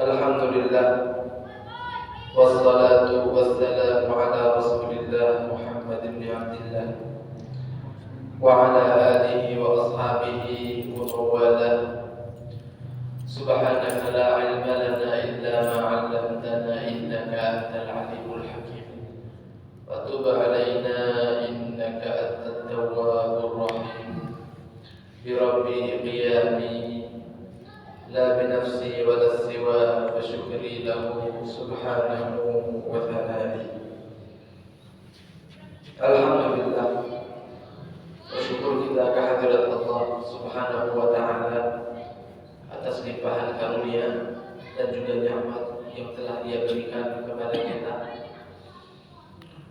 Alhamdulillah wassalatu wassalamu ala Rasulillah Muhammad bin Abdillah wa ala alihi wa ashabihi wa mawalah. Subhanaka la ilma lana illa ma 'allamtana innaka antal alimul hakim. Wa tub 'alaina innaka antat tawwabur rahim. Bi rabbi qiyami لا بنفسي ولا السوى فشكري له سبحانه وتعالى. Alhamdulillah, bersyukur kita kehadirat Allah Subhanahu wa taala atas limpahan karunia dan juga nikmat yang telah Dia berikan kepada kita.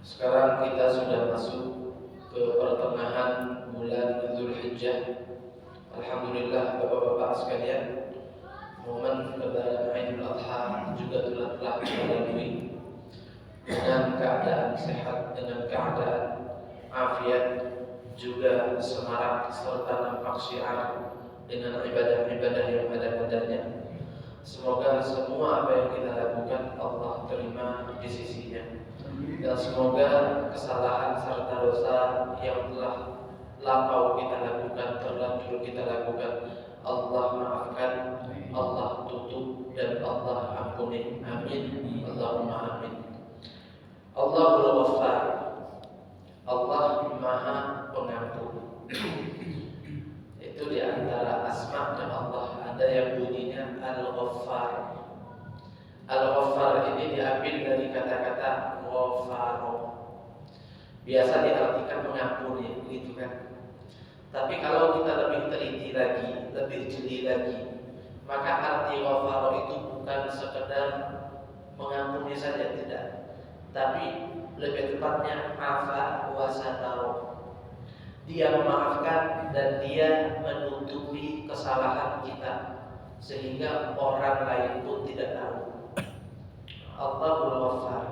Sekarang kita sudah masuk ke pertengahan bulan Dzulhijjah. Alhamdulillah Bapak-bapak sekalian, momen lebaran Idul Adha juga telah kita lalui dengan keadaan sehat, dengan keadaan afiat, juga semarak serta nampak syiar dengan ibadah-ibadah yang ada padanya. Semoga semua apa yang kita lakukan Allah terima di sisinya, dan semoga kesalahan serta dosa yang telah lampau kita lakukan, terlanjur kita lakukan, Allah maafkan, Allah tutup, dan Allah ampuni. Amin. Allahumma amin. Allahul Ghaffar, Allah Maha Pengampun. Itu di antara asma-Nya Allah ada yang bunyinya Al-Ghaffar. Al-Ghaffar ini diambil dari kata-kata ghafaro. Biasa diartikan mengampuni, begitu kan? Tapi kalau kita lebih teliti lagi, lebih jeli lagi, maka arti ghafaro itu bukan sekedar mengampuni saja, tidak, tapi lebih tepatnya afa wa sataro. Dia memaafkan dan dia menutupi kesalahan kita sehingga orang lain pun tidak tahu. Allahul Ghaffar.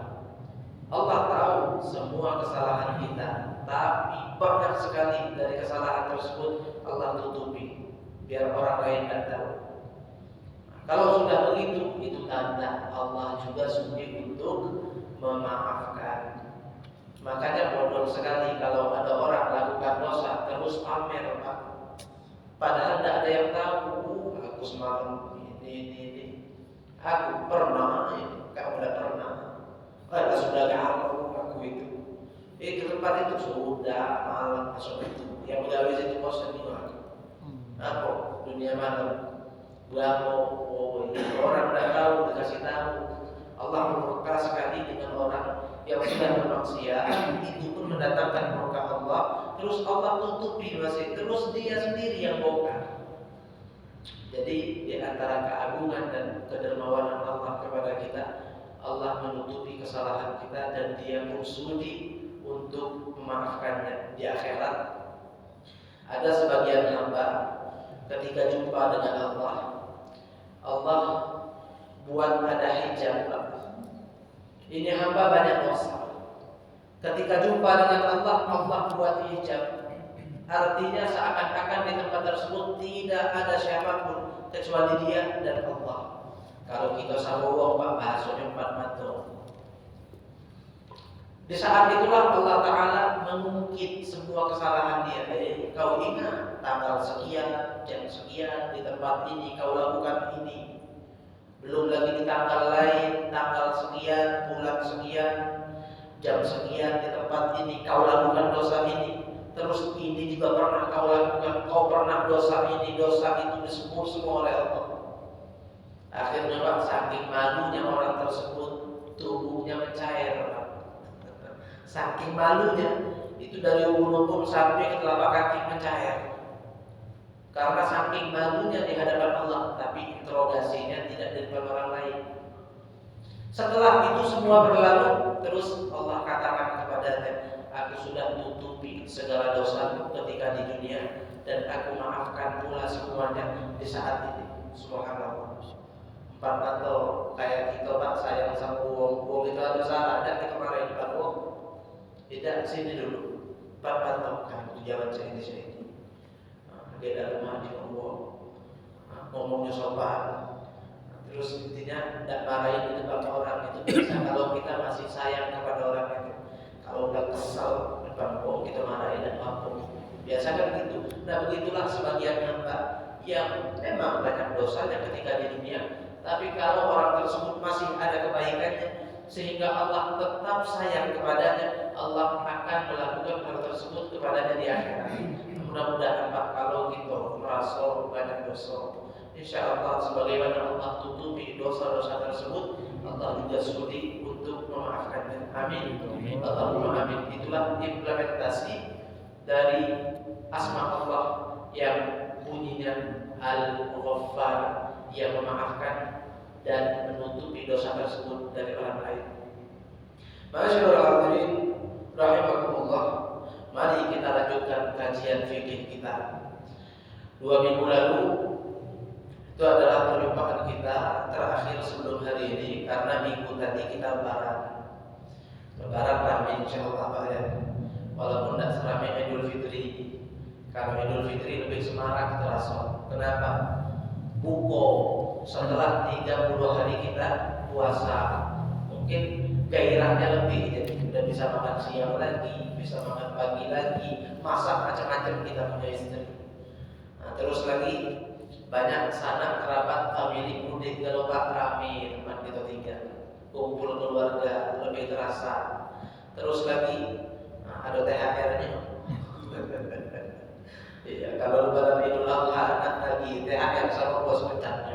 Allah tahu semua kesalahan kita, tapi banyak sekali dari kesalahan tersebut Allah tutupi biar orang lain tidak tahu. Kalau sudah begitu, itu tanda Allah juga sudi untuk memaafkan. Makanya bodoh sekali kalau ada orang lakukan dosa terus pamer, Pak. Padahal tidak ada yang tahu. Aku semalam ini. Aku pernah ini, kamu tidak pernah. Sudah galau aku itu. Ke tempat itu sudah malam masuk itu. Yang udah habis itu bosan juga. Apa dunia malam? Orang tidak tahu dikasih tahu. Allah murka sekali dengan orang yang sudah bermaksiat, itu pun mendatangkan murka Allah. Terus Allah tutupi masih, terus dia sendiri yang bongkar. Jadi di antara keagungan dan kedermawanan Allah kepada kita, Allah menutupi kesalahan kita dan Dia pun sudi untuk memaafkannya di akhirat. Ada sebagian hamba ketika jumpa dengan Allah, Allah buat ada hijab. Ini hamba banyak dosa. Ketika jumpa dengan Allah, Allah buat hijab. Artinya seakan-akan di tempat tersebut tidak ada siapapun kecuali Dia dan Allah. Kalau kita sawong Pak bahasanya 4 mata. Di saat itulah Allah Ta'ala mengungkit semua kesalahan dia. Kau ingat tanggal sekian, jam sekian di tempat ini kau lakukan ini. Belum lagi di tanggal lain, tanggal sekian, bulan sekian, jam sekian di tempat ini kau lakukan dosa ini. Terus ini juga pernah kau lakukan, kau pernah dosa ini, dosa itu disebut semua oleh Allah. Akhirnya Pak, saking malunya orang tersebut, tubuhnya mencair Pak. Saking malunya, itu dari ulu sampai ke telapak kaki mencair. Karena saking malunya di hadapan Allah, tapi interogasinya tidak di depan orang lain. Setelah itu semua berlalu, terus Allah katakan kepadanya, aku sudah tutupi segala dosamu ketika di dunia, dan aku maafkan pula semuanya di saat ini. Subhanallah. 4 mata kayak kita Pak sayang sama uang kita ada salah, ada kita marahin Pak uang. Tidak, sini dulu. 4 mata kamu jangan di sini. Dia ada rumah di Allah, ngomongnya sopan. Terus intinya tidak marahin di depan orang itu biasa kalau kita masih sayang kepada orang itu. Kalau udah kesal depan kita marahin dan apa. Biasa kan gitu. Nah begitulah sebagian hamba yang memang banyak dosanya ketika di dunia. Tapi kalau orang tersebut masih ada kebaikannya sehingga Allah tetap sayang kepadanya, Allah akan melakukan hal tersebut kepadanya di akhirat. Mudah-mudahan Pak kalau kita merasa banyak dosa, insya Allah sebagaimana Allah tutupi dosa-dosa tersebut, Allah juga sudi untuk memaafkannya. Amin. Allahumma amin. Itulah implementasi dari asma Allah yang bunyinya Al-Ghaffar, yang memaafkan dan menutupi dosa tersebut dari orang lain. Masyaallah hadirin rahimakumullah. Mari kita lanjutkan kajian fikih kita. 2 minggu lalu itu adalah perjumpaan kita terakhir sebelum hari ini, karena minggu tadi kita lebaran ramai insyaallah Pak ya. Walaupun tidak seramai Idul Fitri. Kalau Idul Fitri lebih semarak terasa. Kenapa? Buko setelah 30 hari kita puasa, mungkin gairahnya lebih, jadi udah bisa makan siang lagi, bisa makan pagi lagi, masak macam-macam kita punya istri. Nah, terus lagi banyak sanak kerabat famili mudik kalau Pak rame tempat kita tinggal, kumpul keluarga lebih terasa. Terus lagi ada THR-nya. Iya, kalau lebaran Idul Adha anak lagi THR sama bos pecatnya.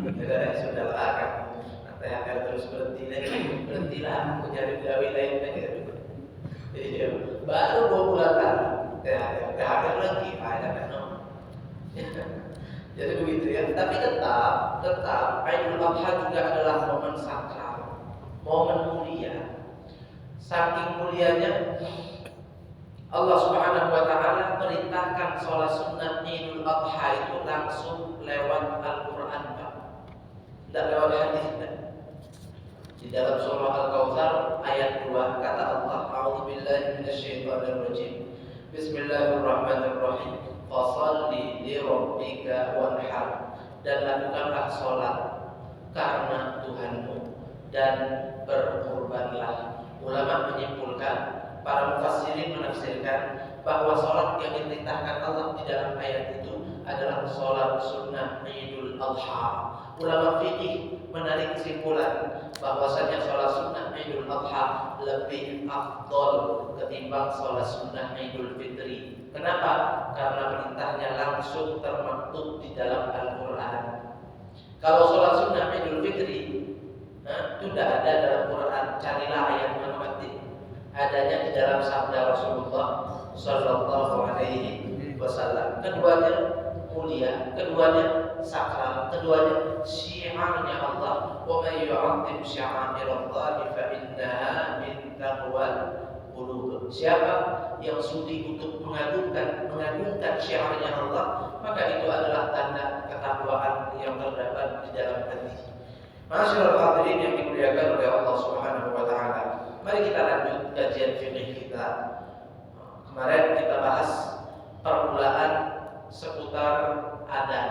Jadi sudah lah kan THR terus berhentilah aku cari gawe lain lagi. Iya, baru 2 bulan lalu THR lagi ada kan. Jadi begitu ya. Tapi tetap Idul Adha juga adalah momen sakral, momen mulia. Saking mulianya Allah Subhanahu wa taala perintahkan sholat sunnah Idul Adha itu langsung lewat Al-Qur'an, Pak. Tidak lewat hadis. Di dalam surah Al-Kautsar ayat 2 kata Allah, A'udzubillahi minasyaitonir rajim. Bismillahirrahmanirrahim. Fashalli li rabbika wanhar. Dan lakukanlah sholat karena Tuhanmu dan berkurbanlah. Ulama menyimpulkan, para mufassirin menafsirkan bahwa sholat yang diperintahkan Allah di dalam ayat itu adalah sholat sunnah Idul Adha. Ulama fikih menarik kesimpulan bahwasanya sholat sunnah Idul Adha lebih afdol ketimbang sholat sunnah Idul Fitri. Kenapa? Karena perintahnya langsung termaktub di dalam Al-Quran. Kalau sholat sunnah Idul Fitri itu tidak ada dalam Quran. Carilah ayat manfaatnya. Adanya di dalam sabda Rasulullah Sallallahu Alaihi Wasallam. Keduanya mulia, keduanya sakral, keduanya syiarnya Allah. Wa may yu'azzim sya'airallahi fa innaha min taqwal qulub. Siapa yang sudi untuk mengagungkan syiarnya Allah, maka itu adalah tanda ketakwaan yang terdapat di dalam hati. Masyaallah hadirin yang dimuliakan oleh Allah Subhanahu wa taala. Mari kita lanjut kajian fikih kita. Kemarin kita bahas permulaan seputar adzan.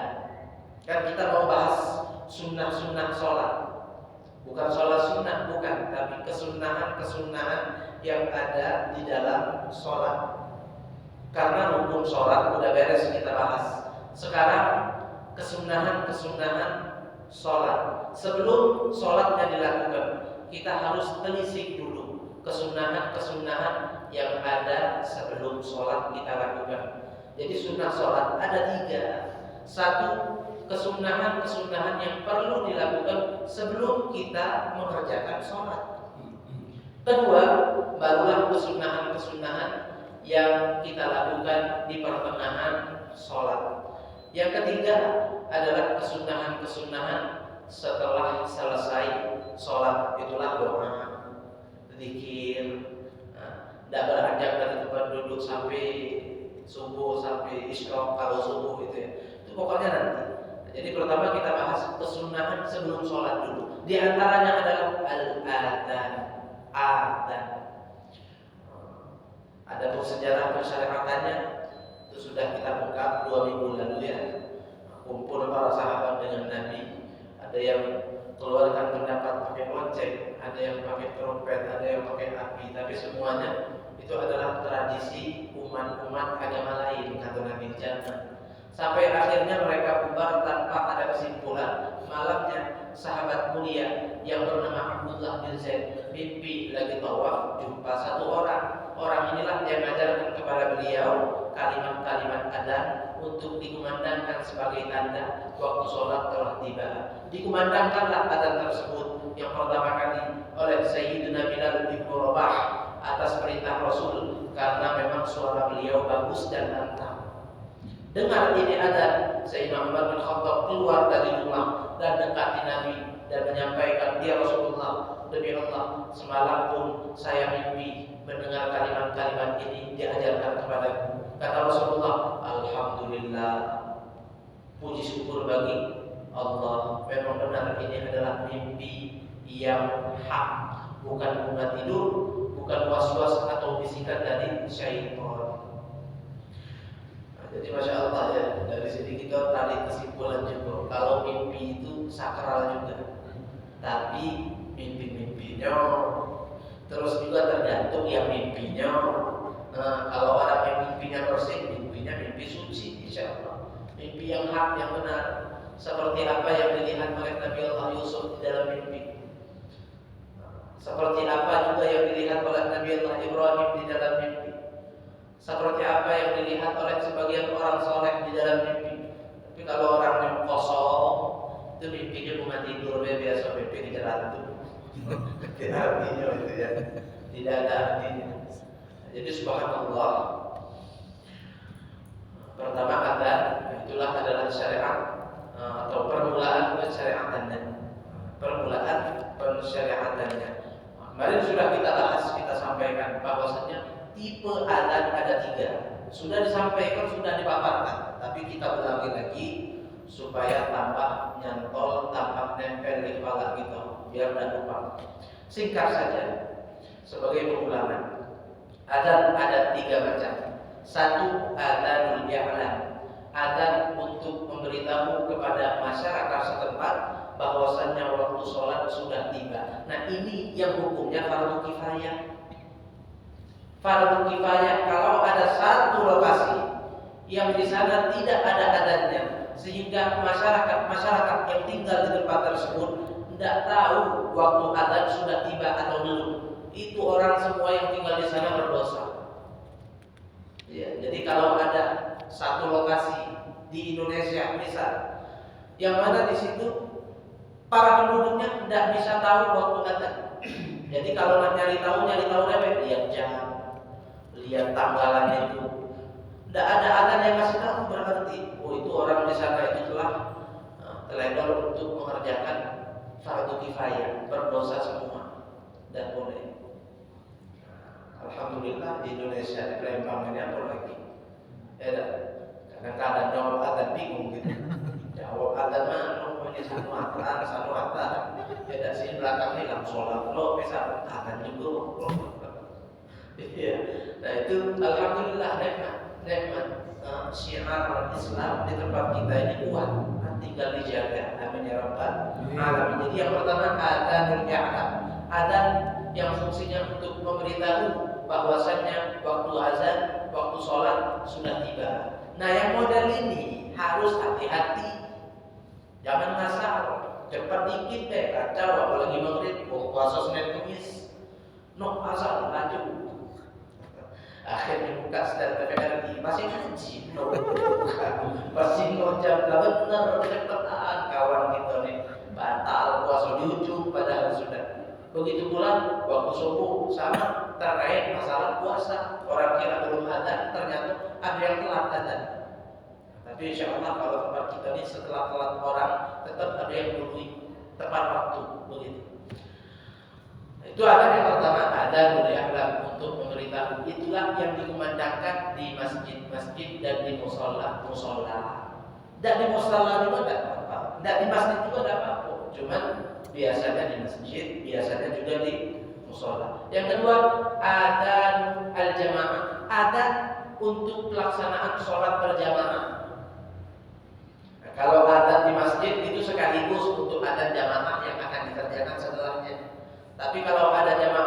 Kan kita mau bahas sunnah-sunnah sholat. Bukan sholat sunnah, bukan, tapi kesunnahan-kesunnahan yang ada di dalam sholat. Karena rukun sholat udah beres kita bahas. Sekarang kesunnahan-kesunnahan sholat. Sebelum sholatnya dilakukan, kita harus telisik dulu kesunnahan-kesunnahan yang ada sebelum sholat kita lakukan. Jadi sunnah sholat ada 3. 1, kesunnahan-kesunnahan yang perlu dilakukan sebelum kita mengerjakan sholat. Kedua, barulah kesunnahan-kesunnahan yang kita lakukan di pertengahan sholat. Yang ketiga adalah kesunnahan-kesunnahan setelah selesai sholat. Itulah doa, zikir, tidak beranjak dari tempat duduk sampai subuh, sampai isyraq kalau subuh gitu ya. Itu pokoknya nanti. Jadi pertama kita bahas kesunnahan sebelum sholat dulu. Di antaranya adalah al-adzan. Ada sejarah persyariatannya itu sudah kita ungkap 2 minggu lalu ya. Kumpul para sahabat dengan Nabi. Ada trompet, ada yang pakai api, tapi semuanya itu adalah tradisi umat-umat agama lain kata Nabi jangan. Sampai akhirnya mereka bubar tanpa ada kesimpulan. Malamnya sahabat mulia yang bernama Abdullah bin Zaid mimpi lagi tawaf jumpa satu orang. Orang inilah yang mengajarkan kepada beliau kalimat-kalimat adzan untuk dikumandangkan sebagai tanda waktu sholat telah tiba. Dikumandangkanlah adzan tersebut yang pertama kali oleh Sayyidina Bilal bin Rabah atas perintah Rasul karena memang suara beliau bagus dan lantang. Dengar ini adzan, Sayyidina Umar bin Khattab keluar dari rumah dan dekati Nabi dan menyampaikan, "Ya Rasulullah, demi Allah, semalam pun saya mimpi mendengar kalimat-kalimat ini diajarkan kepadaku." Kata Rasulullah, "Alhamdulillah, puji syukur bagi Allah. Memang benar ini adalah mimpi yang hak, bukan bunga tidur, bukan was-was atau bisikan dari syaitan." Jadi Masya Allah ya, dari sini kita tarik kesimpulan juga kalau mimpi itu sakral juga. Tapi mimpi-mimpinya terus juga tergantung yang mimpinya. Nah, kalau orang yang mimpinya bersih, mimpinya mimpi suci insya Allah. Mimpi yang hak, yang benar. Seperti apa yang dilihat oleh Nabi Allah Yusuf di dalam mimpi. Seperti apa juga yang dilihat oleh Nabi Allah Ibrahim di dalam mimpi. Seperti apa yang dilihat oleh sebagian orang soleh di dalam mimpi. Tapi kalau orang yang kosong, itu mimpinya bukan tidur, biasa mimpi di jantung. Tidak artinya itu ya, tidak ada artinya. Jadi subhanallah. Pertama kata, itulah adalah syariat atau permulaan pensyariatannya. Permulaan pensyariatannya. Kemarin sudah kita bahas, kita sampaikan bahwasanya tipe adzan ada 3. Sudah disampaikan, sudah dipaparkan, tapi kita ulangi lagi supaya tambah nyantol, tambah nempel di kepala kita, biar tidak lupa. Singkat saja, sebagai pengulangan, adzan ada 3 macam. 1, adzanul i'lam, adzan untuk memberitahu kepada masyarakat setempat bahwasannya waktu sholat sudah tiba. Nah ini yang hukumnya fardu kifayah. Fardu kifayah kalau ada satu lokasi yang di sana tidak ada adzannya, sehingga masyarakat yang tinggal di tempat tersebut tidak tahu waktu adzan sudah tiba atau belum. Itu orang semua yang tinggal di sana berdosa. Ya, jadi kalau ada satu lokasi di Indonesia misal, yang mana di situ para penduduknya tidak bisa tahu waktu adzan. Jadi kalau nak nyari tahu lihat jam, lihat tanggalannya itu. Tidak ada adzan yang kasih tahu, berarti oh itu orang di sana itu telah teledor untuk mengerjakan fardu kifayah, berdosa semua dan boleh. Alhamdulillah di Indonesia, di Palembang ini apa lagi? Ya dah. Kadang-kadang jawab adzan bingung gitu. Jawab adzan mana? Ini satu adzan. Ya dah sini belakang ini langsung sholat. Lo bisa adzan juga. Iya. Nah itu alhamdulillah nikmat syiar Islam di tempat kita ini kuat. Tinggal dijaga. Amin ya rabbal alamin. Jadi yang pertama adzanul i'lam, adzan yang fungsinya untuk memberitahu bahwasannya waktu azan, waktu sholat sudah tiba. Nah yang model ini harus hati-hati, jangan ngasal, cepat dikit deh, kacau apalagi maghrib, puasa Senin Kamis, asal laju. Akhirnya buka stand TVRI, masih ngaji, masih ngojam, gak bener, cepetan kawan kita nih, batal puasa di ujung padahal sudah. Begitu pula waktu subuh sama terkait masalah puasa, orang kira belum ada, ternyata ada yang telat ada. Tapi insya Allah kalau tempat kita ini setelah telat orang tetap ada yang dului tepat waktu begitu. Itu ada yang pertama, ada budaya untuk memberitahu. Itulah yang dikumandangkan di masjid-masjid dan di musola. Dan di musola juga tidak apa-apa, dan di masjid juga tidak apa-apa. Cuman biasanya di masjid, biasanya juga di musola. Yang kedua, adzan al-jamaah, adzan untuk pelaksanaan sholat berjamaah. Nah, kalau adzan di masjid itu sekaligus untuk adzan jamaah yang akan dikerjakan setelahnya. Tapi kalau ada jamaah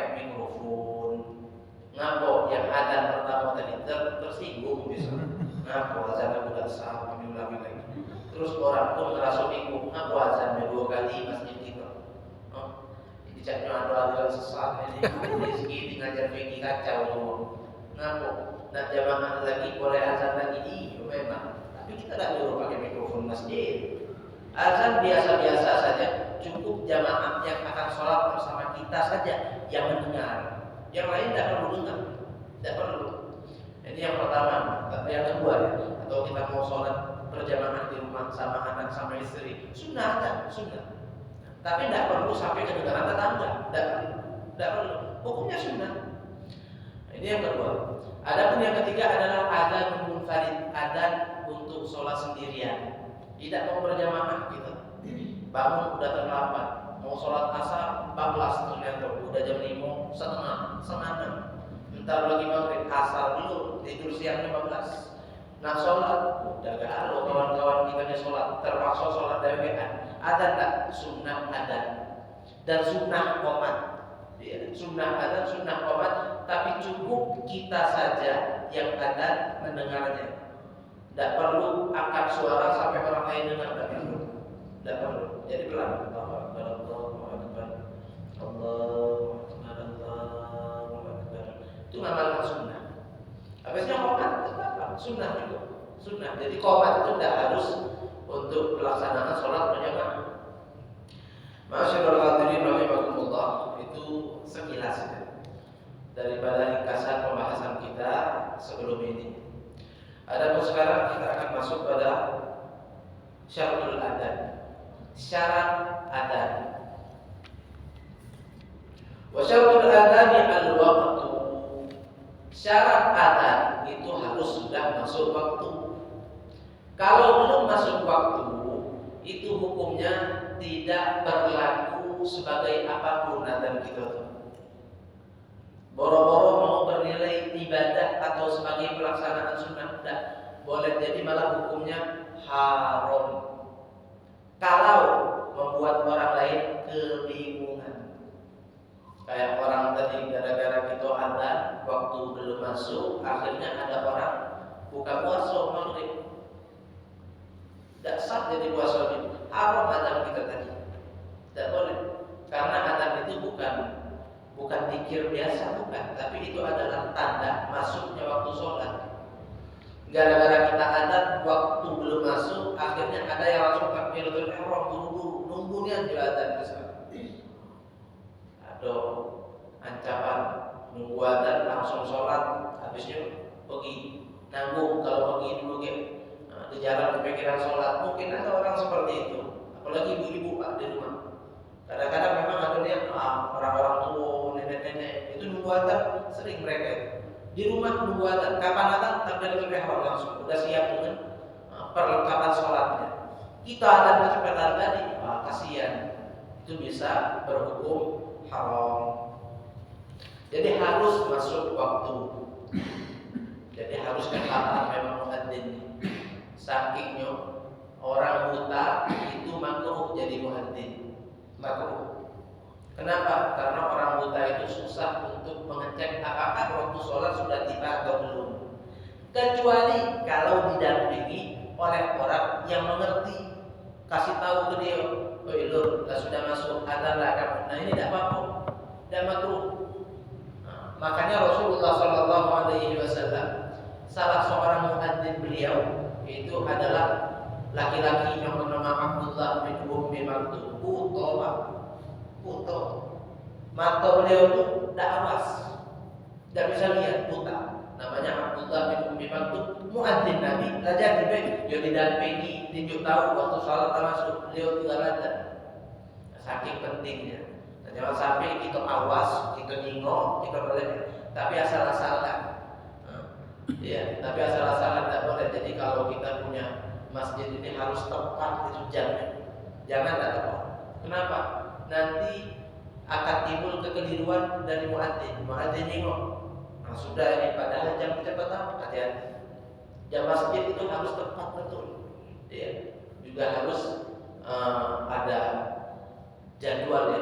pakai mikrofon. Ngapo yang adzan pertama tadi tersinggung bisa. Ngapo azan udah sah diulangi lagi. Terus orang pun merasa bingung, ngapo azannya 2 kali masjid kita. Dicaknya ada aliran sesat ini segini ngajar fikih kacau semua. Ngapo? Dan jamaah lagi boleh azan lagi memang. Tapi kita tidak perlu pakai mikrofon masjid. Azan biasa-biasa saja, cukup jamaah yang akan sholat bersama kita saja yang mendengar. Yang lain tidak perlu dengar, tidak perlu. Ini yang pertama. Yang kedua ya, atau kita mau sholat berjamaah di rumah sama anak sama istri, sunnah ada, sunnah. Tapi tidak perlu sampai kedengaran tetangga, tidak perlu. Hukumnya sunnah. Ini yang kedua. Adapun yang ketiga adalah adzan munfarid, adzan untuk sholat sendirian. Tidak mau berjamaah kita. Bangun udah terlambat, mau sholat asar 14 ternyata udah jam 5 setengah 6. Bentar lagi maghrib, asar dulu, tidur siang 15. Nah sholat udah galau kawan-kawan kita nih sholat, terpaksa sholat dawean. Ada tak sunnah adzan dan sunnah qomat? Ya, sunnah adzan, sunnah qomat, tapi cukup kita saja yang adzan mendengarnya. Tidak perlu angkat suara sampai orang lain dengar, tidak perlu. Tidak perlu. Jadi pelan. Allahu Akbar, Allahu Akbar, Allahu Akbar, Allahu Akbar. Itu ngamalkan sunnah. Habisnya qomat apa? Sunnah juga. Sunnah. Jadi qomat itu tidak harus untuk pelaksanaan sholat berjamaah. Masyaallah hadirin rahimakumullah, itu sekilas ya, daripada ringkasan pembahasan kita sebelum ini. Adapun sekarang kita akan masuk pada syaratul adzan. Syarat adzan. Wa syaratul adzan al-waqtu. Syarat adzan itu harus sudah masuk waktu. Kalau belum masuk waktu, itu hukumnya tidak berlaku sebagai apapun adzan kita. Boro-boro mau bernilai ibadah atau sebagai pelaksanaan sunnah, tidak boleh, jadi malah hukumnya haram. Kalau membuat orang lain kebingungan, kayak orang tadi gara-gara kita adzan waktu belum masuk, akhirnya ada orang buka puasa maghrib, tidak sah jadi puasa itu, haram adzan kita tadi, tidak boleh, karena adzan itu bukan zikir biasa, bukan, tapi itu adalah tanda masuknya waktu sholat. Gara-gara kita adzan waktu belum masuk, akhirnya ada yang langsung takbiratul ihram, buru-buru nunggunya di adzan misalnya. Ada ancaman nunggu adzan langsung sholat, habisnya pergi nanggung, kalau pergi dulu di jalan di pikiran sholat. Mungkin ada orang seperti itu, apalagi ibu-ibu di rumah. Kadang-kadang memang ada lihat orang-orang tua, nenek-nenek itu nunggu adzan, sering mereka itu di rumah nunggu adzan. Kapan adzan? Takbiratul ihram langsung udah siap dengan perlengkapan sholatnya. Kita adzan kecepatan tadi, kasihan, itu bisa berhukum haram. Jadi harus masuk waktu. Jadi harus kepala memang muadzin. Sakingnya orang buta itu makruh jadi muadzin. Makruh. Kenapa? Karena orang buta itu susah untuk mengecek apakah waktu sholat sudah tiba atau belum. Kecuali kalau didampingi oleh orang yang mengerti, kasih tahu ke dia, oh ilur, sudah masuk adzan lah kamu. Nah ini tidak apa-apa, tidak makruh. Makanya Rasulullah SAW, salah seorang muadzin beliau itu adalah laki-laki yang bernama Abdullah bin Ummi Maktum. Buta. Mata beliau itu tidak awas, tidak bisa lihat, buta. Namanya Abdullah bin Ummi Maktum, muadzin Nabi. Belajar juga, dia didampingi, tunjuk tahu waktu salat masuk, beliau juga ada. Saking pentingnya. Jangan sampai kita awas, kita nyingok, kita boleh, tapi asal-asalan. Ya, tapi asal-asalan tidak boleh. Jadi kalau kita punya masjid ini harus tepat itu jamnya. Jangan tidak tepat. Kenapa? Nanti akan timbul kekeliruan dari muadzin. Muadzin nyingok. Nah, sudah ini padahal jam kecepatan, hati-hati. Jam masjid itu harus tepat betul. Ya, juga harus ada jadwal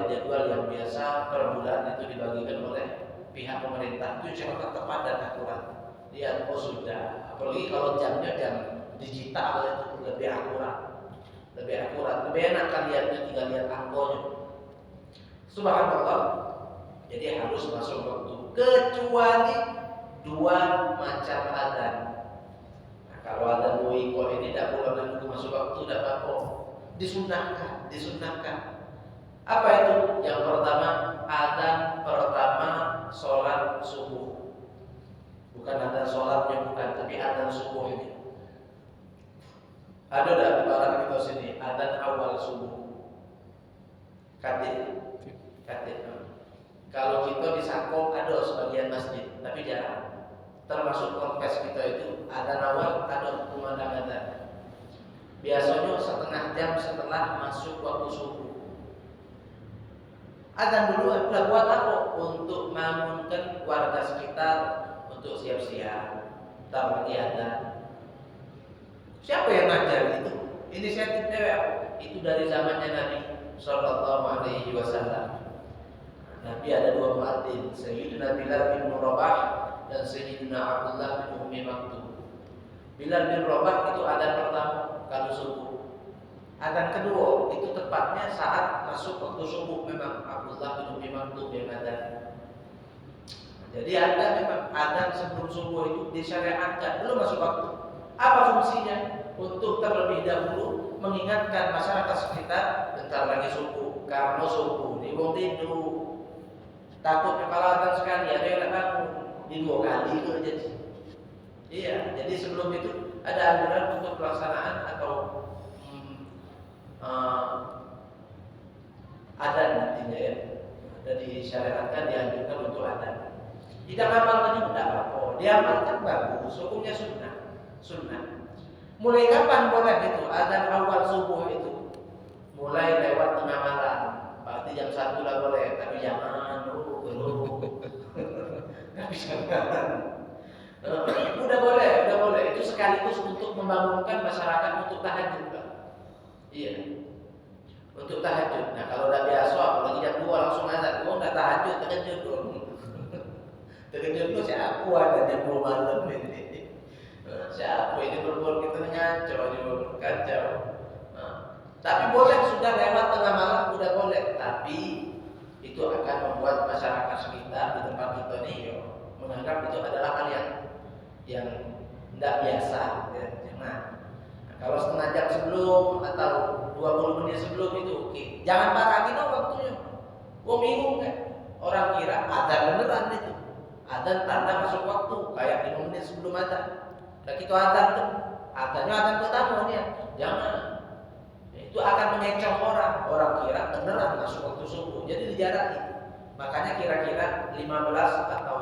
yang biasa per bulan itu dibagikan oleh pihak pemerintah itu sangat tepat dan akurat. Lihat, oh sudah, apalagi kalau jamnya jam digital itu lebih akurat, lebih enak kan lihatnya, tinggal lihat angkonya. Subhanallah. Jadi harus masuk waktu, kecuali dua macam adzan. Nah, kalau adzan kok ini tidak boleh menunggu masuk waktu, tidak apa-apa. Disunahkan. Apa itu? Yang pertama, adzan pertama sholat subuh. Bukan adzan sholatnya, bukan, tapi adzan subuh ini. Ada di barat kita sini, adzan awal subuh. Katik. Kalau kita di Sangkong ada sebagian masjid, tapi jarang. Termasuk kontes kita itu adzan awal, ada kumandang adzan. Biasanya setengah jam setelah masuk waktu subuh. Adzan dulu buat apa? Untuk membangunkan warga sekitar untuk siap-siap. Entar lagi adzan. Siapa yang ngajar itu? Inisiatifnya itu dari zamannya Nabi Sallallahu Alaihi Wasallam. Nabi ada dua muadzin, Sayyidina Bilal bin Rabah dan Sayyidina Abdullah bin Ummi Maktum. Bilal bin Rabah itu adzan pertama kalau subuh. Adzan kedua itu tepatnya saat masuk waktu subuh, memang Abdullah bin Ummi Maktum yang adzan. Jadi ada memang adzan sebelum subuh itu disyariatkan, belum masuk waktu. Apa fungsinya? Untuk terlebih dahulu mengingatkan masyarakat sekitar bentar lagi subuh, karena subuh di wong tidur. Takutnya kalau adzan sekali ada yang bangun di dua kali itu jadi. Iya, jadi sebelum itu ada anjuran untuk pelaksanaan atau adzan nantinya ya. Dan disyariatkan, dianjurkan untuk adzan. Tidak amalkan tidak apa-apa. Diamalkan bagus, hukumnya sunnah. Mulai kapan boleh itu adzan awal subuh itu? Mulai lewat tengah malam. Berarti jam 1 lah boleh, tapi jangan tapi jangan. Udah boleh. Itu sekaligus untuk membangunkan masyarakat untuk tahajud, Pak. Iya. Untuk tahajud. Nah, kalau udah biasa apalagi jam 2 langsung adzan, udah tahajud, terkejut dong. Terkejut lu siapa ada jam 2 malam ini. Siapa ini berbuat kita kacau. Tapi boleh sudah lewat tengah malam, udah boleh. Tapi itu akan membuat masyarakat sekitar di tempat kita ini menganggap itu adalah hal yang tidak biasa. Ya. Nah, kalau setengah jam sebelum atau 20 menit sebelum itu oke. Jangan parah dong waktunya. Gua bingung kan. Orang kira adzan beneran itu. Adzan tanda masuk waktu kayak 5 menit sebelum adzan. Nah, kita adzan tuh. Adzannya adzan pertama nih. Jangan. Itu akan mengecoh orang kira beneran masuk waktu subuh, jadi dijarati. Makanya kira-kira 15 atau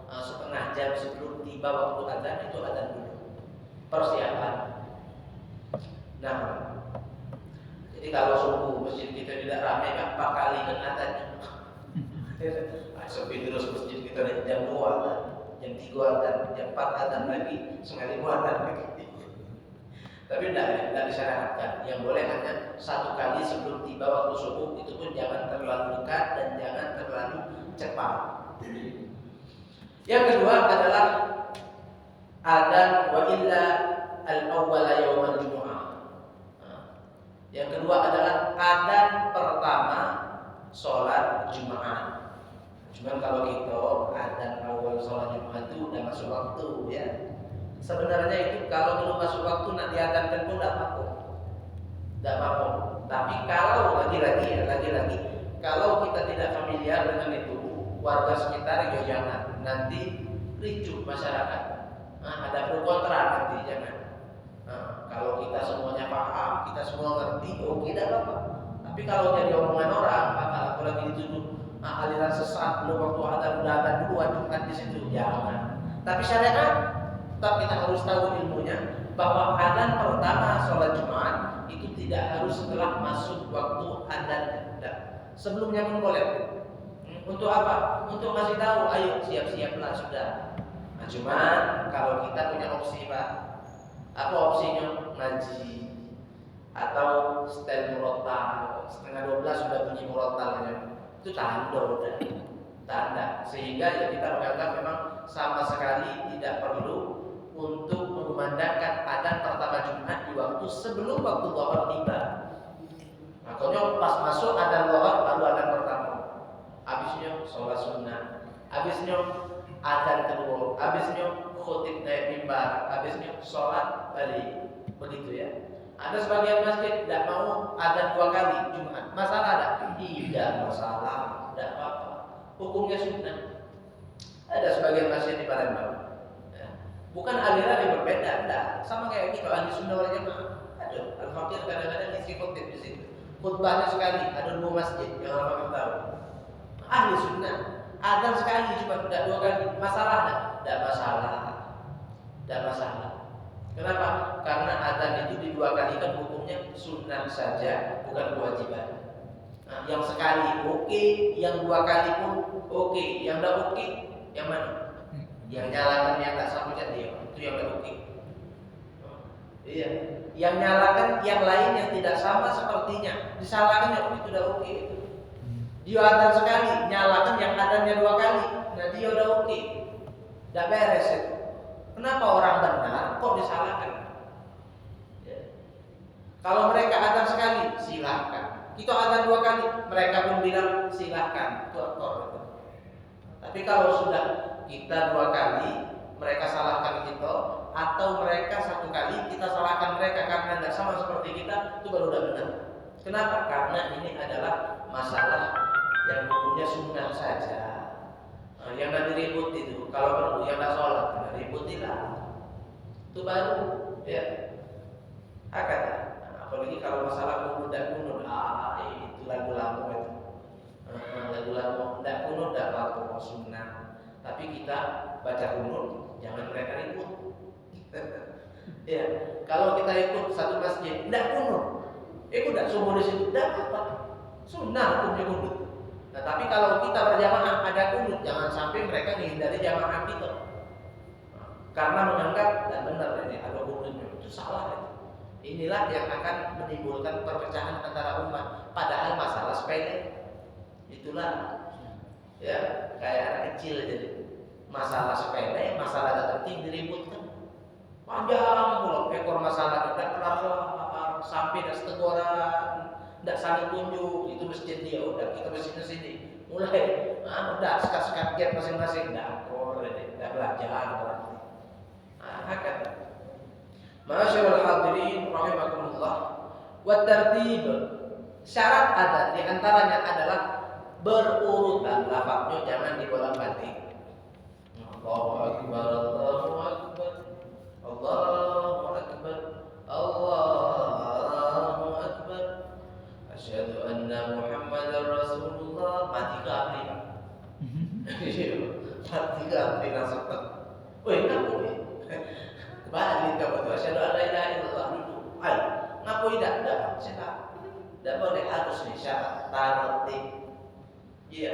setengah jam sebelum tiba waktu adzan itu adzan dulu, persiapan. Nah, jadi kalau subuh masjid kita tidak ramai, 4 kali kan adzannya. Sepi terus masjid kita jam 2 adzan, jam 3 adzan, jam 4 adzan lagi, setengah 5 adzan lagi. Tapi tidak disyariatkan. Yang boleh hanya 1 kali sebelum tiba waktu subuh, itu pun jangan terlalu dekat dan jangan terlalu cepat. Yang kedua adalah adzan wa illa al-awwal yaumul jumu'ah. Yang kedua adalah adzan pertama sholat Jumat. Cuman kalau kita adzan awal sholat Jumat itu udah masuk waktu ya. Sebenarnya itu kalau belum masuk waktu nak diadzankan pun tidak apa-apa. Tapi kalau lagi-lagi kalau kita tidak familiar dengan itu, warga sekitar ya jangan. Nanti ricuh masyarakat. Nah, ada pro kontra nanti jangan. Nah, kalau kita semuanya paham, kita semua ngerti, oke tidak apa-apa. Tapi kalau jadi omongan orang, apalagi lagi dituduh aliran sesat, belum waktu adzan udah adzan duluan Jumat di situ, jangan. Tapi syariat tetap kita harus tahu ilmunya bahwa adzan pertama sholat Jumat itu tidak harus setelah masuk waktu adzan. Sebelumnya pun boleh. Untuk apa? Untuk masih tahu, ayo siap-siaplah sudah. Nah, cuman kalau kita punya opsi Pak, apa opsinya? Ngaji. atau stand murotal, setengah 12 sudah bunyi murotalnya, itu tanda udah, tanda. Sehingga ya kita menganggap memang sama sekali tidak perlu untuk mengumandangkan adzan pertama Jumat di waktu sebelum waktu zuhur tiba. Makanya pas masuk adzan zuhur baru adzan pertama, habisnya sholat sunnah, habisnya adzan kedua, habisnya khutib naik mimbar, habisnya sholat balik, begitu ya. Ada sebagian masjid tidak mau adzan 2 kali Jumat. Masalah ada? Tidak masalah, tidak apa-apa. Hukumnya sunnah. Ada sebagian masjid di Palembang. Ya. Bukan aliran yang berbeda, tidak. Sama kayak kita ahli sunnah wal jamaah. Ada al-fakir kadang-kadang isi khutib di situ. Khutbahnya sekali, ada 2 masjid yang orang tahu. Ahli sunnah, adzan sekali cuma tidak 2 kali. Masalah tidak? Tidak masalah. Tidak masalah. Kenapa? Karena adzan itu di 2 kali kan hukumnya sunnah saja, bukan kewajiban. Nah, yang sekali oke, yang 2 kali pun oke. Yang tidak oke, yang mana? Yang nyalakan yang tak sama dia, itu yang tidak oke. Iya. Yang nyalakan yang lain yang tidak sama sepertinya, disalahkan yang itu sudah oke. Dia adzan sekali, nyalakan yang adzannya 2 kali, nah dia udah oke. Tidak beres itu. Kenapa orang benar kok disalahkan? Ya. Kalau mereka adzan sekali, silahkan. Kita adzan 2 kali, mereka pun bilang silahkan. Itu aktor. Tapi kalau sudah kita 2 kali, mereka salahkan kita, atau mereka 1 kali, kita salahkan mereka karena tidak sama seperti kita, itu baru udah benar. Kenapa? Karena ini adalah masalah yang hukumnya sunnah saja. Yang nanti ribut itu, kalau perlu yang nggak sholat, ributilah. Itu baru, ya. Akan, apalagi kalau masalah kunut dan kunut, itu lagu lama itu. Lagu lama, tidak kunut, tidak apa-apa sunnah. Tapi kita baca kunut, jangan mereka ribut. Ya, kalau kita ikut satu masjid, tidak kunut, ikut tidak subuh di situ, tidak apa-apa. Sunnah hukumnya kunut. Nah, tapi kalau kita berjamaah ada kunut, jangan sampai mereka menghindari jamaah kita. Karena menganggap tidak benar ini ada kunutnya, itu salah itu. Inilah yang akan menimbulkan perpecahan antara umat. Padahal masalah sepele. Itulah ya kayak anak kecil jadi. Masalah sepele, masalah tidak penting diributkan. Panjang pula ekor masalah tidak kelar sampai dan seteguran. Tidak saling tunjuk, itu masjid dia, udah kita bersini sini, mulai, udah sekat-sekat gap masing-masing, tidak belajar berarti. Akan. Masyaallah hadirin rahimakumullah. Wa tartib, syarat adzan di antaranya adalah berurutan, lafaznya jangan dibolak-balik. Allahu akbar, Allahu akbar, Allahu akbar, Allahu akbar. Asyhadu anna Muhammadar Rasulullah. Mati kabri. Mati kabri langsung. Woi, ngapu ni? Balik kamu tu. Asyhadu an la ilaha illallah dulu. Ayo, ngapu tidak? Tidak boleh, harus ni syarat tartib. Iya.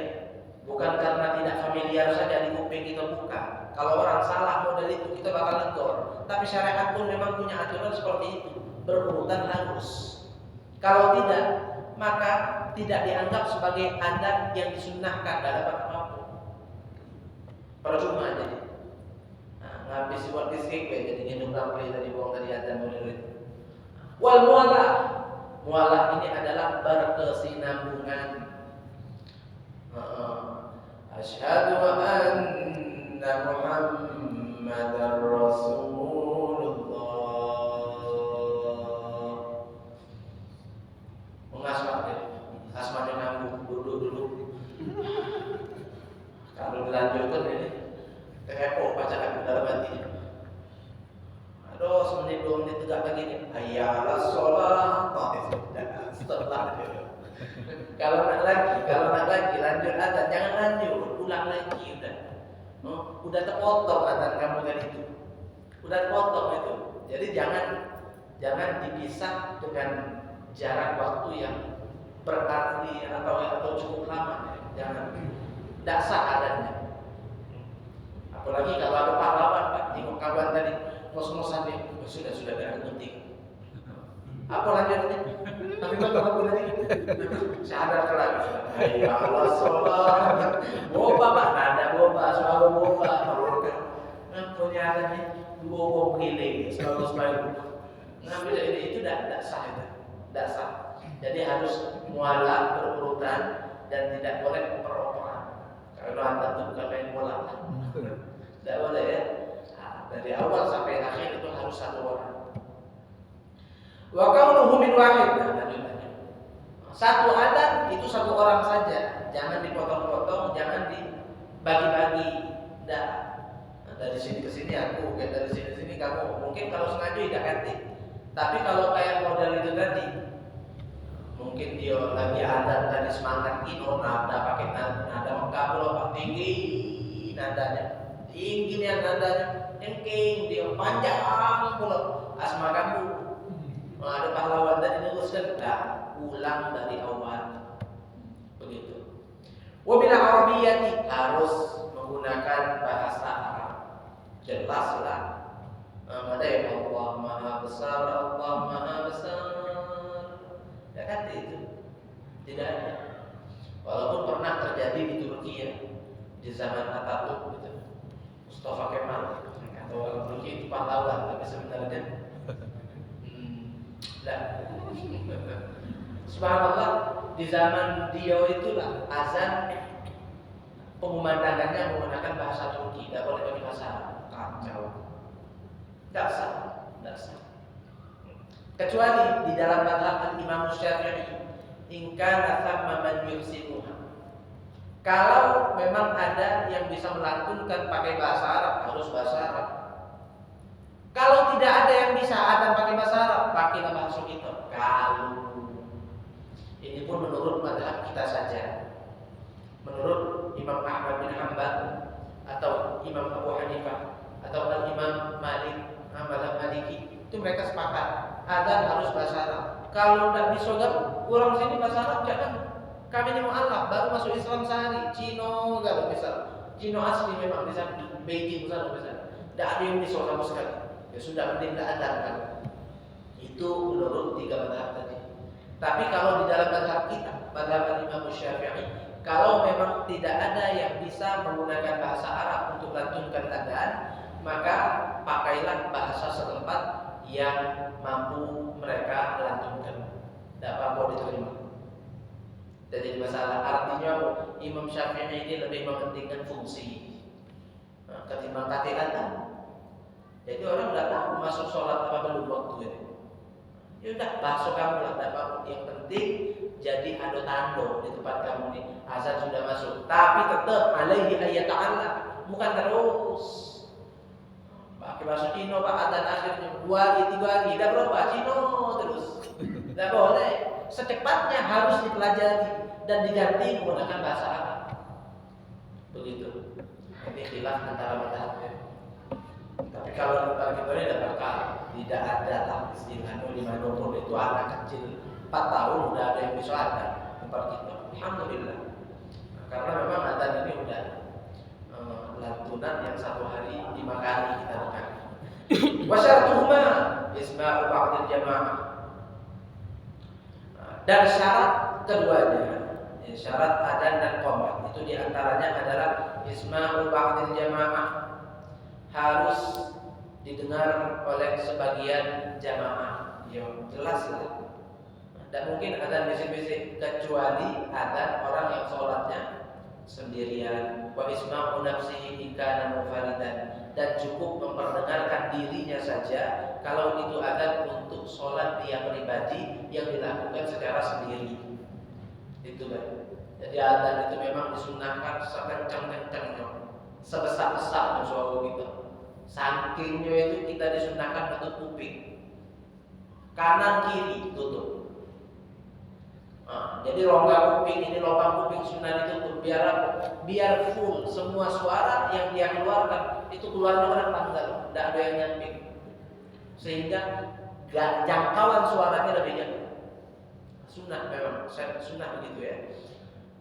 Bukan karena tidak familiar saja di kuping kita, bukan. Kalau orang salah model itu kita bakal negor. Tapi syariat pun memang punya aturan seperti itu. Berurutan harus. Kalau tidak, maka tidak dianggap sebagai adzan yang disunnahkan dalam apapun. Percuma jadi. Ngabis buat listrik jadi gendong lampu tadi buang tadi adzan model itu. Wal mualah. Mualah ini adalah berkesinambungan. Asyhadu anna Muhammadar Rasulullah. Asmanya nyambung dulu. Kalau dilanjutkan ini kepo bacaan dalam hati. Aduh, semenit 2 menit tegak lagi nih. Hayyalas sholat. Setelah kalau nak lagi lanjut adzan, jangan lanjut, ulang lagi udah. Udah terpotong adzan kamu tadi itu. Udah terpotong itu. Jadi jangan dipisah dengan jarak waktu yang berarti atau cukup lama, jangan. Tidak sah adanya. Apalagi kalau ada pahlawan, Pak, tengok kawan tadi ngos-ngosan dia, sudah ada penting. Apa lanjutnya? Tapi kalau lagi syahadat lagi. Ya Allah sholat. Boba pak, ada boba, selalu boba. Punya adanya dua giling, selalu. Ngambil itu tidak sah itu, tidak sah. Jadi harus mualaf berurutan dan tidak boleh peroperan. Kalau anda itu bukan main bola, tidak boleh ya. Dari awal sampai akhir itu harus satu orang. Wa kaunuhu min wahid. Satu adat itu satu orang saja. Jangan dipotong-potong, jangan dibagi-bagi. Tidak. Dari sini ke sini aku, dari sini ke sini kamu. Mungkin kalau sengaja tidak ganti. Tapi kalau kayak model itu tadi, mungkin dia lagi ada tadi semangat kino, nada pakai nada Mekah tinggi nadanya, tinggi nih nadanya. Engking dia panjang pula asma kamu. Ada pahlawan tadi teruskan ulang dari awal. Begitu. Wabila Arabiyyati harus menggunakan bahasa Arab. Jelaslah. Ada yang Allah Maha Besar, Allah Maha Besar. Ya kata itu. Tidak ada. Walaupun pernah terjadi di Turki ya, di zaman Atatürk gitu. Mustafa Kemal. Orang Turki itu pahlawan, tapi sebenarnya subhanallah, di zaman dia itulah azan pengumandangkannya menggunakan bahasa Turki, tidak boleh pakai bahasa Arab. Kacau. Tidak sah. Kecuali di dalam mazhab Imam Syafi'i, in kana thamma man yuhsinuha. Kalau memang ada yang bisa melantunkan pakai bahasa Arab, harus bahasa Arab. Kalau tidak ada yang bisa ada pakai bahasa Arab, pakailah bahasa kita. Kalau ini pun menurut mazhab kita saja. Menurut Imam Ahmad bin Hanbal atau Imam Abu Hanifah atau Imam Malik, mazhab Maliki, itu mereka sepakat adzan harus bahasa Arab. Kalau tidak bisa kurang sini bahasa Arab jangan. Kami ini mu'alaf baru masuk Islam sehari. Cino kalau misal, Cino asli memang bisa Beijing misalnya bisa. Tidak ada yang bisa sama sekali. Ya sudah mending tidak ada kan. Itu menurut tiga mazhab tadi. Tapi kalau di dalam mazhab kita, mazhab Imam Syafi'i, kalau memang tidak ada yang bisa menggunakan bahasa Arab untuk lantunkan adzan, maka pakailah bahasa setempat yang mampu mereka lantunkan. Tidak apa-apa diterima. Jadi masalah artinya Imam Syafi'i ini lebih mementingkan fungsi ketimbang kata adzan. Jadi orang tidak tahu masuk sholat apa belum waktu ini. Ya udah bahasa kamu lah, dapat yang penting jadi ada tanda di tempat kamu ini azan sudah masuk. Tapi tetap alaihi ayat Allah, bukan terus. Pakai bahasa Cina pak adzan akhirnya 2 hari 3 hari tidak berubah Cina terus. Tidak boleh. Secepatnya harus dipelajari dan diganti menggunakan bahasa Arab. Begitu. Ini khilaf antara mazhabnya. Tapi kalau kita ini tidak ada lah istilahnya di mana pun itu anak kecil 4 tahun udah ada yang bisa ada tempat kita. Alhamdulillah. Karena memang adzan ini udah lantunan yang 1 hari 5 kali kita lakukan. Wasyartuhuma isma'u ba'dil jamaah. Dan syarat keduanya, syarat adzan dan qomat itu diantaranya adalah isma'u ba'dil jamaah, harus didengar oleh sebagian jamaah. Ya jelas lah. Dan mungkin adzan bisik-bisik kecuali adzan orang yang sholatnya sendirian. Wa isma'u nafsihi kana mufaridan, dan cukup memperdengarkan dirinya saja kalau itu adzan untuk sholat dia pribadi yang dilakukan secara sendiri. Itu kan. Jadi adzan itu memang disunahkan sekencang-kencangnya, sebesar-besarnya suara kita. Sakingnya itu kita disunahkan untuk kuping kanan kiri tutup. Jadi rongga kuping ini, lubang kuping sunnah ditutup biar full semua suara yang dia keluarkan itu keluar dengan tanggal, tidak ada yang nyamping, sehingga jangkauan suaranya lebih jauh. Sunnah memang sunnah begitu ya.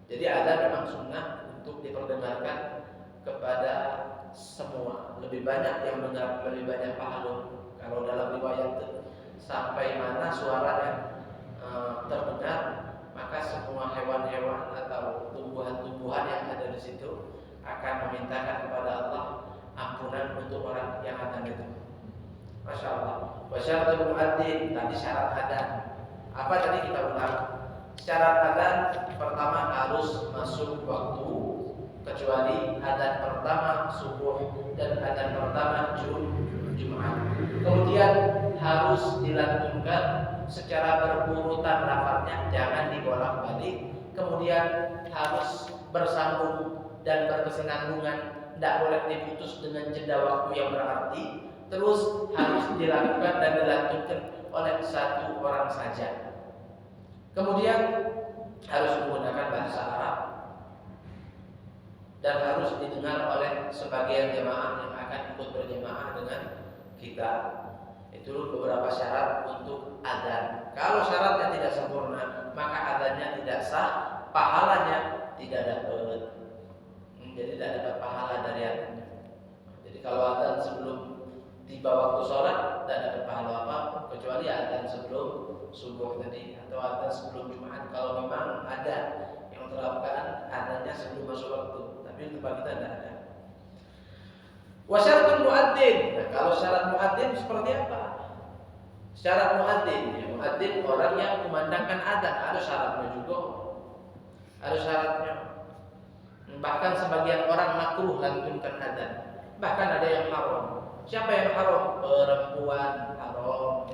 Jadi ada memang sunnah untuk diperdengarkan kepada semua, lebih banyak yang dengar, lebih banyak pahala. Kalau dalam riwayat sampai mana suaranya terdengar, maka semua hewan-hewan atau tumbuhan-tumbuhan yang ada di situ akan memintakan kepada Allah ampunan untuk orang yang adzan itu. Masya Allah. Wasyaratul muadzin, tadi syarat adzan. Apa tadi kita ulang? Syarat adzan pertama harus masuk waktu, kecuali adzan pertama subuh dan adzan pertama Jumat. Kemudian harus dilantunkan secara berurutan lafaznya, jangan dibolak-balik. Kemudian harus bersambung dan berkesinambungan, tidak boleh diputus dengan jeda waktu yang berarti. Terus harus dilakukan dan dilantunkan oleh satu orang saja. Kemudian harus menggunakan bahasa Arab dan harus didengar oleh sebagian jemaah yang akan ikut berjemaah dengan kita. Itu beberapa syarat untuk adzan. Kalau syaratnya tidak sempurna, maka adzannya tidak sah, pahalanya tidak dapat. Jadi tidak dapat pahala dari adzannya. Jadi kalau adzan sebelum tiba waktu sholat tidak dapat pahala apa, kecuali adzan sebelum subuh tadi atau adzan sebelum Jumat. Kalau memang ada yang terapkan adzannya sebelum masuk waktu, tapi di tempat kita tidak ada. Wasyaratul muadzin. Nah, kalau syarat muadzin seperti apa? Syarat muadzin, ya, muadzin orang yang memandangkan adzan, ada syaratnya juga. Ada syaratnya. Bahkan sebagian orang makruh lantunkan adzan. Bahkan ada yang haram. Siapa yang haram? Perempuan haram.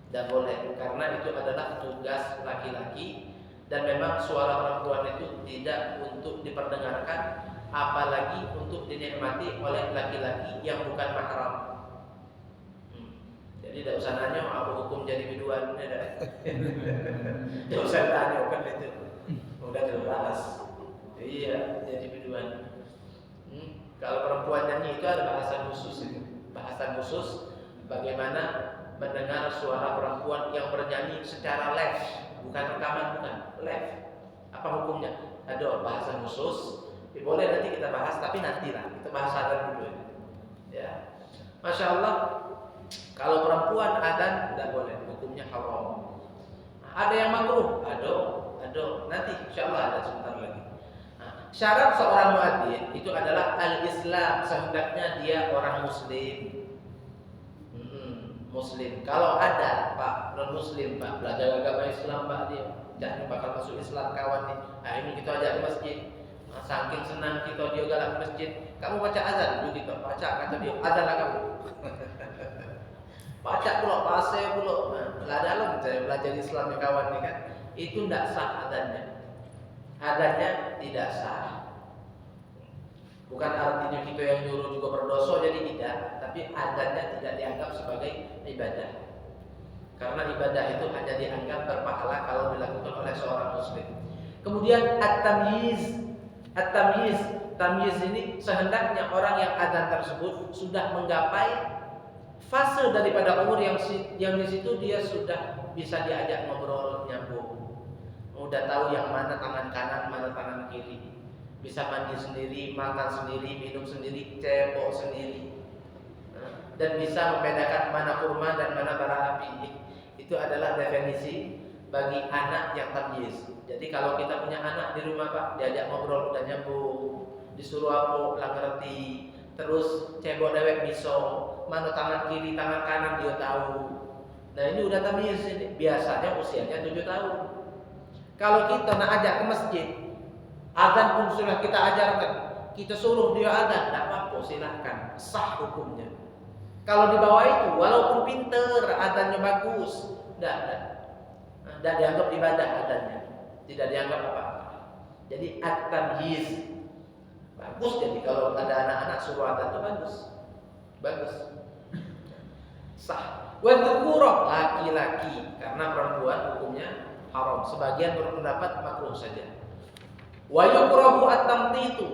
Dan boleh, karena itu adalah tugas laki-laki dan memang suara perempuan itu tidak untuk diperdengarkan, apalagi untuk dinikmati oleh laki-laki yang bukan mahram. Jadi tidak usah nanya apa hukum jadi biduan, tidak usah tanya kan itu, udah jelas. Iya, jadi biduan. Kalau perempuan nyanyi itu ada bahasan khusus itu, bahasan khusus bagaimana mendengar suara perempuan yang bernyanyi secara live, bukan rekaman, bukan live. Apa hukumnya? Ada bahasan khusus. Boleh nanti kita bahas, tapi nantilah kita bahas adzan dulu. Ya, masya Allah. Kalau perempuan adzan tidak boleh, hukumnya haram. Ada yang makruh, ada. Nanti insya Allah ada sebentar lagi. Syarat seorang muadzin itu adalah al-Islam, sehendaknya dia orang Muslim. Muslim. Kalau ada Pak non Muslim, Pak belajar agama Islam, Pak dia jangan bakal masuk Islam kawan nih. Nah ini kita ajak ke masjid. Saking senang kita dia galak ke masjid. Kamu baca azan dulu kita baca kata dia azan lah kamu. Baca pula pasai pula. Nah, dalam saya belajar Islam ya kawan nih kan. Itu tidak sah azannya. Azannya tidak sah. Bukan artinya kita yang nyuruh juga berdosa, jadi tidak. Tapi azannya tidak dianggap sebagai ibadah. Karena ibadah itu hanya dianggap berpahala kalau dilakukan oleh seorang muslim. Kemudian at-tamyiz. Tamyiz ini sehendaknya orang yang azan tersebut sudah menggapai fase daripada umur yang di situ dia sudah bisa diajak ngobrol nyambung. Udah tahu yang mana tangan kanan, mana tangan kiri. Bisa mandi sendiri, makan sendiri, minum sendiri, cebok sendiri. Dan bisa membedakan mana kurma dan mana bara api. Itu adalah definisi bagi anak yang tamyiz. Jadi kalau kita punya anak di rumah Pak, diajak ngobrol udah nyambung, disuruh apa lah ngerti, terus cebok dewek bisa, mana tangan kiri, tangan kanan dia tahu. Nah ini udah tamyiz ini. Biasanya usianya 7 tahun. Kalau kita nak ajak ke masjid, azan pun sudah kita ajarkan, kita suruh dia azan, tidak apa-apa, silahkan, sah hukumnya. Kalau di bawah itu, walaupun pinter, azannya bagus, tidak dianggap ibadah azannya, tidak dianggap apa-apa. Jadi at-tamyiz bagus. Jadi kalau ada anak-anak suruh azan itu bagus, sah. Wa dzukura laki-laki, karena perempuan hukumnya haram. Sebagian berpendapat makruh saja. Wa yukrahu at-tamtitu.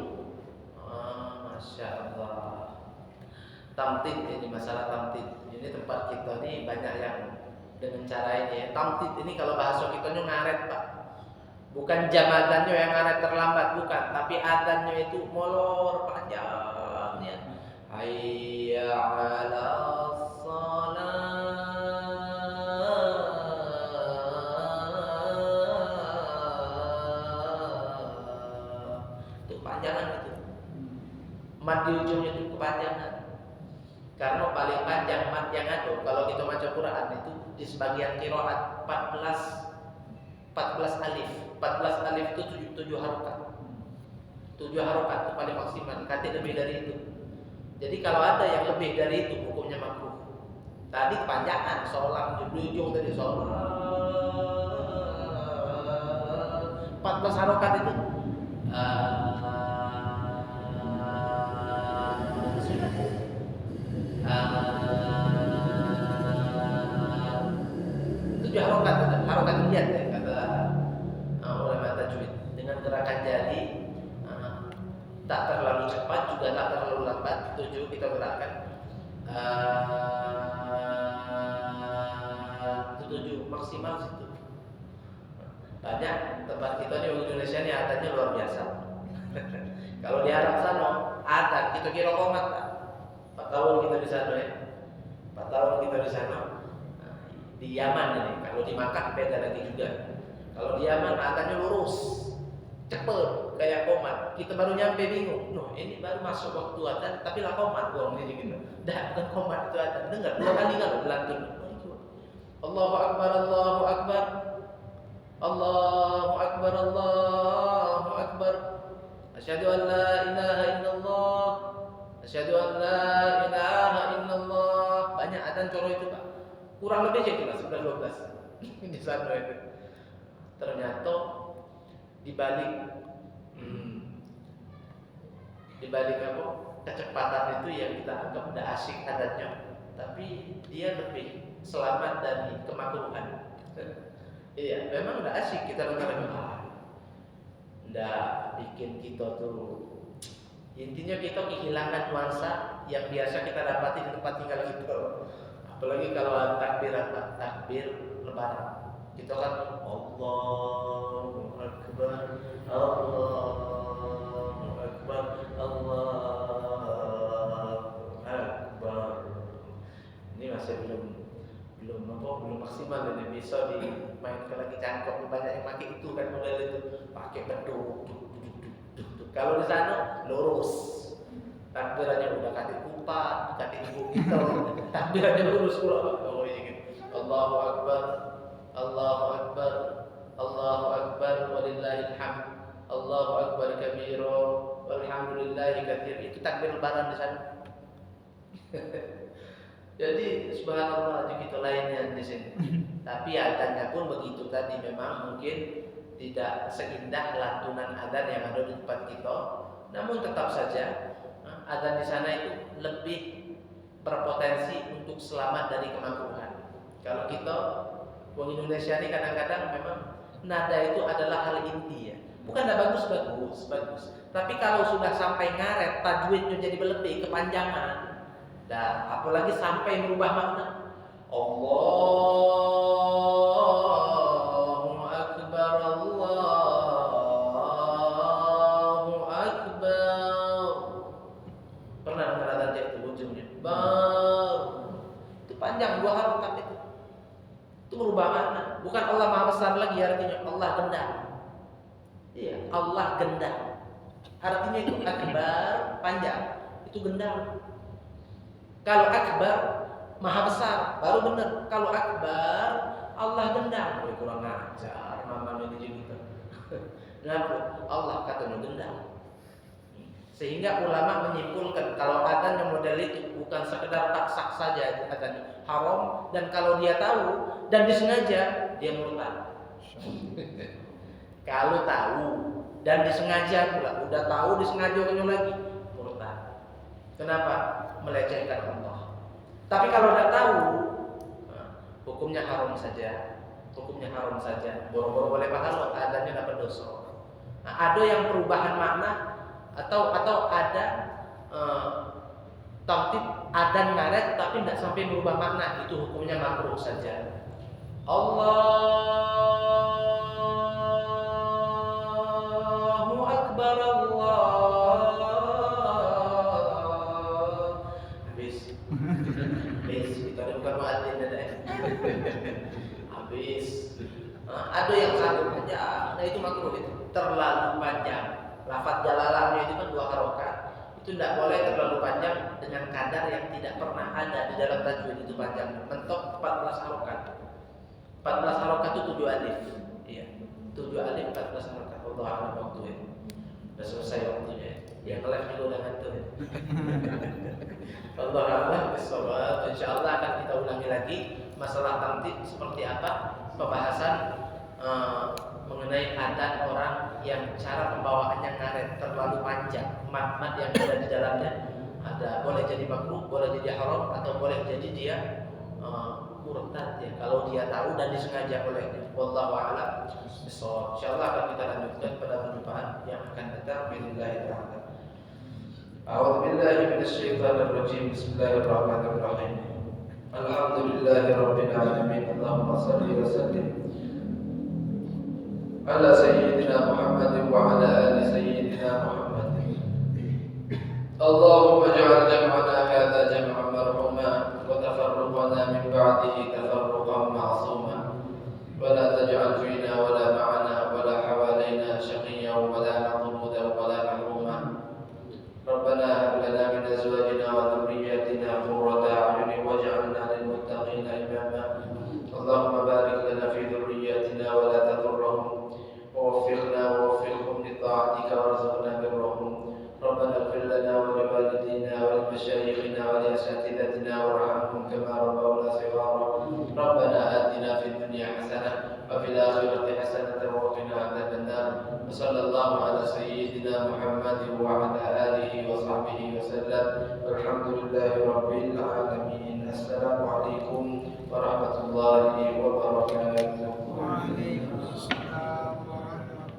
Masya Allah. Tamtit, ini masalah tamtit. Ini tempat kita nih banyak yang dengan cara ini ya. Tamtit ini kalau bahasa kita ngaret Pak. Bukan jamatannya yang ngaret terlambat, bukan. Tapi adzannya itu molor panjangnya. Hayya 'alas shalah. Mat di ujungnya itu kepanjangan. Karena paling panjang mat yang ada kalau kita baca Quran itu di sebagian qiraat 14 alif. 14 alif itu 7 harokat. 7 harokat itu paling maksimal. Kati lebih dari itu. Jadi kalau ada yang lebih dari itu hukumnya makruh. Tadi kepanjangan sholat di ujung tadi sholat 14 harokat itu. Tujuh harokat lihat ya kata ulama tajwid dengan gerakan jari tak terlalu cepat juga tak terlalu lambat. 7 kita gerakan 7 maksimal situ. Banyak tempat kita di Indonesia ini adanya luar biasa. Kalau di Arab sana ada kita kira komat 4 tahun kita di sana ya. 4 tahun kita di sana. Di Yaman ini, kalau di Makkah beda lagi juga. Kalau di Yaman adanya lurus, cepet kayak komat. Kita baru nyampe bingung. Noh, ini baru masuk waktu adzan tapi lah komat gua ini gitu. Dah bukan komat itu adzan. Dengar 2 kali kalau berlantun. Allahu akbar, Allahu akbar. Allahu akbar, Allahu akbar. Asyhadu an la ilaha illallah. Asyhadu an la ilaha illallah. Banyak adzan coro itu, Pak. Kurang lebih aja itu 11-12 di sana itu. Ternyata dibalik apa kecepatan itu yang kita anggap tidak asik adatnya, tapi dia lebih selamat dari kemakruhan. Iya, memang tidak asik kita dengar tidak bikin kita tuh. Intinya kita kehilangan nuansa yang biasa kita dapati di tempat tinggal kita. Apalagi kalau takbir lebaran, kita kan Allahu akbar, Allahu akbar, Allahu akbar. Ini masih belum maksimal ini, bisa dimainkan lagi cangkok. Banyak yang pakai itu kan, model itu pakai beduk. Kalau di sana lurus. Takbirannya udah kati kupat, kati ibu kita. Takbirannya lurus pula. Oh iya gitu. Allahu akbar, Allahu akbar, Allahu akbar, walillahil hamd. Allahu akbar kabira, walhamdulillahi katsir. Itu takbir lebaran di sana. Jadi subhanallah begitu lainnya di sini. Tapi adzannya pun begitu tadi, memang mungkin tidak seindah lantunan adzan yang ada di tempat kita. Namun tetap saja adzan di sana itu lebih berpotensi untuk selamat dari kemakruhan. Kalau kita orang Indonesia ini kadang-kadang memang nada itu adalah hal inti ya. Bukan tidak bagus. Tapi kalau sudah sampai ngaret, tajwidnya jadi berlebih, kepanjangan. Dan apalagi sampai merubah makna. Allahu akbar, Allahu akbar. Pernah dengar adzan itu ujungnya? Itu panjang 2 harokat itu. Itu merubah makna. Bukan Allah Maha Besar lagi artinya, Allah gendang. Iya, Allah gendang. Artinya itu akbar panjang, itu gendang. Kalau akbar Maha Besar baru benar. Kalau akbar Allah gendang. Kurang ajar mama ini juga. Kenapa? Allah katanya gendang. Sehingga ulama menyimpulkan kalau adzan yang model itu bukan sekedar tak sah saja adzan, haram, dan kalau dia tahu dan disengaja dia murtad. Kalau tahu dan disengaja pula, udah tahu disengaja lagi murtad. Kenapa? Melecehkan Allah. Tapi kalau tidak tahu, hukumnya haram saja. Boro-boro boleh pahala, adzannya dapat dosa. Nah, ada yang perubahan makna atau ada tamtid adzan ngaret tapi tidak sampai merubah makna, itu hukumnya makruh saja. Allahu akbar, Allah. Habis kita bukan muadzin ada. Habis. Ada yang satu aja, nah itu makruh itu terlalu panjang. Lafaz jalalannya itu kan 2 harokat, Itu tidak boleh terlalu panjang dengan kadar yang tidak pernah ada di dalam tajwid itu panjang. Mentok 14 harokat. 14 harokat itu 7 alif. Iya. 7 alif 14 harokat. Allah a'lam waktu ya. Sudah selesai waktunya. Yang live juga udah ngantuk ya. Allah a'lam bishawab. Insyaallah akan kita ulangi lagi masalah tamtid seperti apa pembahasan mengenai adat orang yang cara pembawaannya karet terlalu panjang, mat-mat yang ada di dalamnya ada boleh jadi makruh, boleh jadi haram, atau boleh jadi dia murtad ya kalau dia tahu dan disengaja olehnya. Wallahu a'lam bishawab. Insyaallah akan kita lanjutkan pada perjumpaan yang akan datang billahi ta'ala. A'udzu billahi minasyaitonir rajim. Bismillahirrahmanirrahim. Alhamdulillahi rabbil alamin. Allahumma shalli wa sallim ala sayyidina Muhammad wa ala ali sayyidina Muhammad. Allahumma ij'al jam'ana hadha jam'an marhuma wa tafarruqana min ba'dihi tafarruqan ma'suma wa la taj'al fina wa la ma'ana wa la hawalaina shaqiyyan wa la maqbudan wa la mahruma. Rabbana hab lana min azwajina wa dhurriyyatina qurrata a'yunin waj'alna lil muttaqina imama. Allahumma barik lana fi dhurriyyatina wa la tadurrahum ووفقنا ووفقهم لطاعتك وارزقنا برهم. ربنا اغفر لنا ولوالدينا ولمشايخنا ولأساتذتنا وارحمهم كما ربونا صغارا. ربنا آتنا في الدنيا حسنة وفي الآخرة حسنة وقنا عذاب النار. وصلى الله على سيدنا محمد وعلى آله وصحبه وسلم. والحمد لله رب العالمين.